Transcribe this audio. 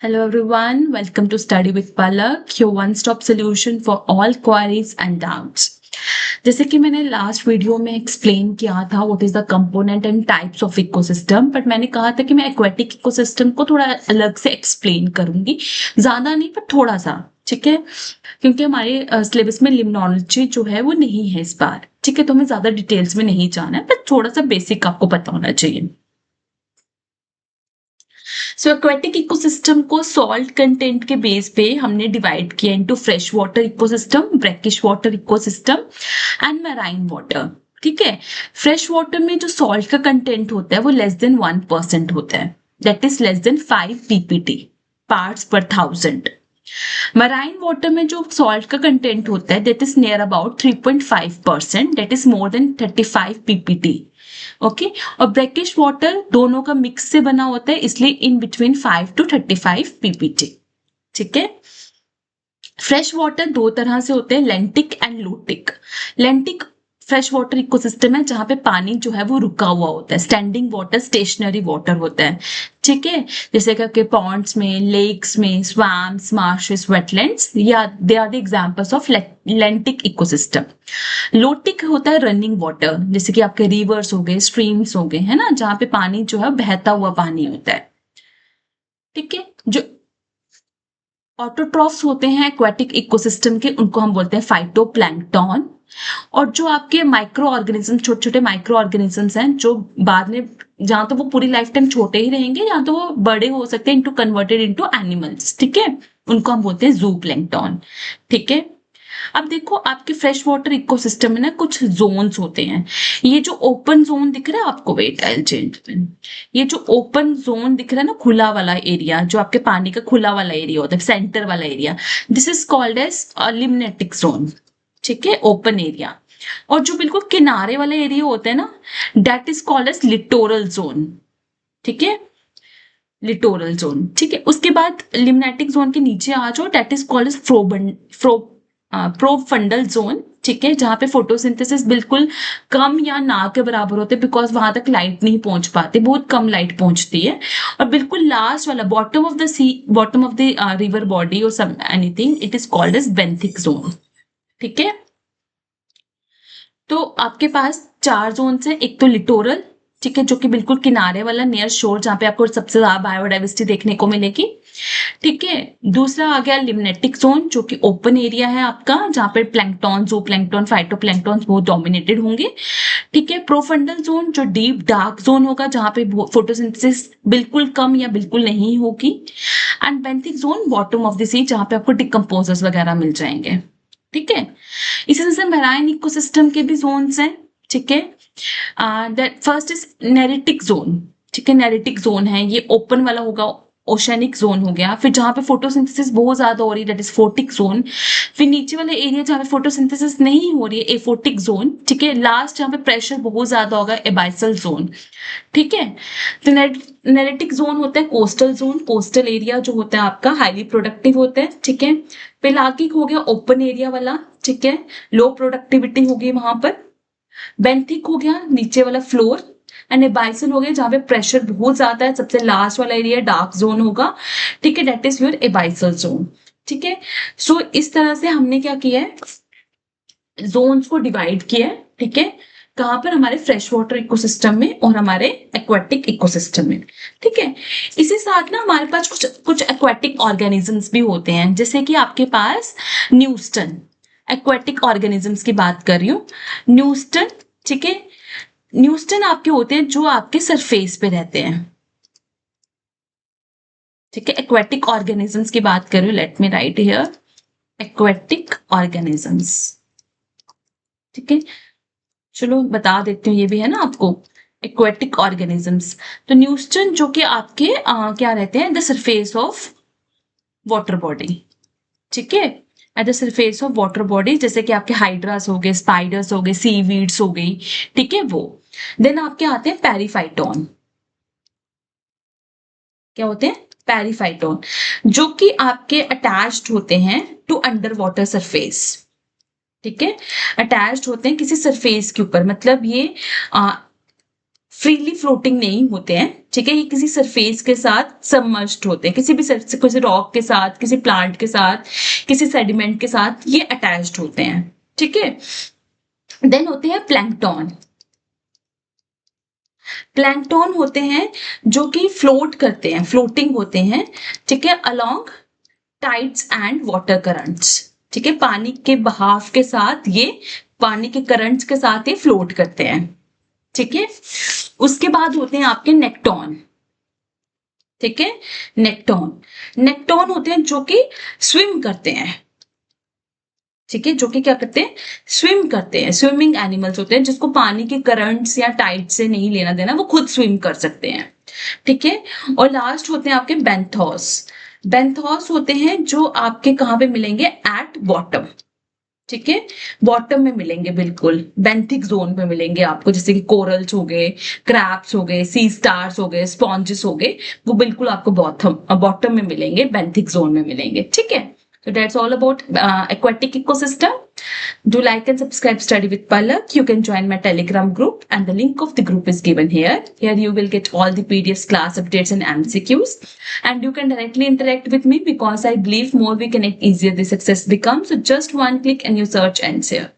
Hello everyone, welcome to Study with Palak, your one-stop solution for all queries and doubts. जैसे कि मैंने last video में explain किया था what is the component and types of ecosystem, but मैंने कहा था कि मैं एक्वेटिक इकोसिस्टम को थोड़ा अलग से एक्सप्लेन करूंगी, ज्यादा नहीं पर थोड़ा सा, ठीक है, क्योंकि हमारे सिलेबस में लिम्नोलॉजी जो है वो नहीं है इस बार, ठीक है, तो हमें ज्यादा डिटेल्स में नहीं जाना है, पर थोड़ा सा बेसिक आपको पता होना चाहिए। सो एक्वेटिक इकोसिस्टम को सॉल्ट कंटेंट के बेस पे हमने डिवाइड किया into fresh water ecosystem, brackish water ecosystem and marine water. ठीक है, फ्रेश वाटर में जो सॉल्ट का कंटेंट होता है वो लेस देन 1% होता है, that is less than 5 ppt parts पर थाउजेंड। मराइन वाटर में जो सॉल्ट का कंटेंट होता है that is near about 3.5%, that is more than 35 ppt। Okay, और ब्रैकिश वाटर दोनों का मिक्स से बना होता है, इसलिए इन बिटवीन 5 to 35 ppt। ठीक है, फ्रेश वाटर दो तरह से होते हैं, लेंटिक and lotic. लेंटिक fresh water ecosystem है जहां पे पानी जो है वो रुका हुआ होता है, स्टैंडिंग वाटर, स्टेशनरी वाटर होता है। ठीक है, जैसे कि पॉन्ड्स में, लेक्स में, स्वैम्प्स, मार्शेस, वेटलैंड्स, या they are the examples of lentic ecosystem. Lotic होता है रनिंग वाटर, जैसे कि आपके रिवर्स हो गए, स्ट्रीम्स हो गए, है ना, जहां पे पानी जो है बहता हुआ पानी होता है। ठीक है, जो ऑटोट्रॉफ्स होते हैं एक्वेटिक इकोसिस्टम के, उनको हम बोलते हैं फाइटोप्लैंक्टन। और जो आपके माइक्रो ऑर्गेनिज्म, छोटे छोटे माइक्रो ऑर्गेनिजम्स हैं जो बाद में, जहां तो वो पूरी लाइफ टाइम छोटे ही रहेंगे, जहां तो वो बड़े हो सकते हैं इनटू कन्वर्टेड इनटू एनिमल्स, ठीक है, उनको हम बोलते हैं जू प्लैंक्टन। ठीक है, अब देखो आपके फ्रेश वाटर इकोसिस्टम में ना कुछ जोन्स होते हैं। ये जो ओपन जोन दिख रहा है आपको, वेट आई चेंज, ये जो ओपन जोन दिख रहा है ना, खुला वाला एरिया, जो आपके पानी का खुला वाला एरिया होता है, सेंटर वाला area, this is called as limnetic zone. ठीक है, ओपन एरिया। और जो बिल्कुल किनारे वाला एरिया होता है ना, that is called as littoral zone. ठीक है, लिटोरल जोन। ठीक है, उसके बाद लिम्नेटिक जोन के नीचे आ जाओ, that is called as profundal zone. ठीक है, जहां पे फोटोसिंथेसिस बिल्कुल कम या ना के बराबर होते हैं, बिकॉज वहां तक लाइट नहीं पहुंच पाती, बहुत कम लाइट पहुंचती है। और बिल्कुल लास्ट वाला bottom of the sea, bottom of the river body और some anything, it is called as benthic zone. ठीक है, तो आपके पास चार जोन है, एक तो लिटोरल, ठीक है, जो कि बिल्कुल किनारे वाला, नियर शोर, जहां पे आपको सबसे ज्यादा बायोडाइवर्सिटी देखने को मिलेगी। ठीक है, दूसरा आ गया लिम्नेटिक जोन, जो कि ओपन एरिया है आपका, जहां पे प्लैंक्टन, जू प्लैंक्टन, फाइटोप्लैंक्टन वो डोमिनेटेड होंगे। ठीक है, प्रोफंडल जोन जो डीप डार्क जोन होगा, जहां पे फोटोसिंथेसिस बिल्कुल कम या बिल्कुल नहीं होगी। And benthic zone bottom of the sea, जहां पे आपको डिकम्पोजर्स वगैरह मिल जाएंगे। ठीक है, इसी तरह से मैराइन इकोसिस्टम के भी जोन्स हैं। ठीक है, दैट फर्स्ट इज नेरिटिक जोन। ठीक है, नेरिटिक जोन है, ये ओपन वाला होगा, ओशनिक जोन हो गया। फिर जहां पे फोटोसिंथेसिस बहुत ज्यादा हो रही है, दैट इज फोटिक जोन। फिर नीचे वाले एरिया जहां पे फोटोसिंथेसिस नहीं हो रही है, एफोटिक जोन। ठीक है, लास्ट जहां पे प्रेशर बहुत ज्यादा होगा, एबाइसल जोन। ठीक है, तो नेरेटिक जोन होता है कोस्टल जोन, कोस्टल एरिया जो होता है आपका हाईली प्रोडक्टिव होता है। ठीक है, पेलागिक हो गया ओपन एरिया वाला, ठीक है, लो प्रोडक्टिविटी होगी वहां पर। बेंथिक हो गया नीचे वाला फ्लोर, एंड एबाइसल हो गया जहां पे प्रेशर बहुत ज्यादा है, सबसे लास्ट वाला एरिया डार्क जोन होगा। ठीक है, that is your abyssal zone. ठीक है, सो इस तरह से हमने क्या किया है, जोन्स को डिवाइड किया है। ठीक है, कहां पर, हमारे फ्रेश वाटर इकोसिस्टम में और हमारे एक्वेटिक इकोसिस्टम में। ठीक है, इसी साथ ना हमारे पास कुछ कुछ एक्वेटिक ऑर्गेनिजम्स भी होते हैं, जैसे कि आपके पास न्यूस्टन, एक्वेटिक ऑर्गेनिजम्स की बात कर रही हूँ, न्यूस्टन। ठीक है, न्यूस्टन आपके होते हैं जो आपके सरफेस पे रहते हैं। ठीक है, एक्वेटिक ऑर्गेनिजम्स की बात कर रही हूँ, let me right here, aquatic organisms. ठीक है, चलो बता देती हूँ, ये भी है ना आपको, एक्वेटिक ऑर्गेनिजम्स। तो न्यूस्टन जो कि आपके क्या रहते हैं, the surface of water body. ठीक है, at the surface of water body, जैसे कि आपके हाइड्रास हो गए, स्पाइडर्स हो गए, सीवीड्स हो गई। ठीक है, वो देन आपके आते हैं पेरिफाइटोन। क्या होते हैं, पेरिफाइटोन, जो कि आपके अटैच्ड होते हैं टू अंडर वाटर सरफेस। ठीक है, अटैच्ड होते हैं किसी सरफेस के ऊपर, मतलब ये फ्रीली फ्लोटिंग नहीं होते हैं। ठीक है, ये किसी सरफेस के साथ सबमर्ज्ड होते हैं, किसी रॉक के साथ, किसी प्लांट के साथ, किसी सेडिमेंट के साथ ये अटैच्ड होते हैं। ठीक है, देन होते हैं प्लैंकटन। प्लैंकटन होते हैं जो कि फ्लोट करते हैं, फ्लोटिंग होते हैं, ठीक है, along tides and water currents. ठीक है, पानी के बहाव के साथ ये, पानी के करंट्स के साथ ये फ्लोट करते हैं। ठीक है, उसके बाद होते हैं आपके नेक्टॉन। ठीक है, नेक्टॉन होते हैं जो कि स्विम करते हैं। ठीक है, जो कि क्या करते हैं, स्विम करते हैं, स्विमिंग एनिमल्स होते हैं जिसको पानी के करंट्स या टाइड से नहीं लेना देना, वो खुद स्विम कर सकते हैं। ठीक है, और लास्ट होते हैं आपके बेंथोस। बेंथोस होते हैं जो आपके कहाँ पे मिलेंगे, एट बॉटम। ठीक है, बॉटम में मिलेंगे, बिल्कुल बेंथिक जोन में मिलेंगे आपको, जैसे कि कोरल्स हो गए, क्रैब्स हो गए, सी स्टार्स हो गए, स्पॉन्जेस हो गए, वो बिल्कुल आपको बॉटम में मिलेंगे, बेंथिक जोन में मिलेंगे। ठीक है, so that's all about aquatic ecosystem. Do like and subscribe Study with Palak. You can join my Telegram group and the link of the group is given here. Here you will get all the PDFs, class updates and MCQs, and you can directly interact with me because I believe more we connect, easier the success becomes. So just one click and you search and share.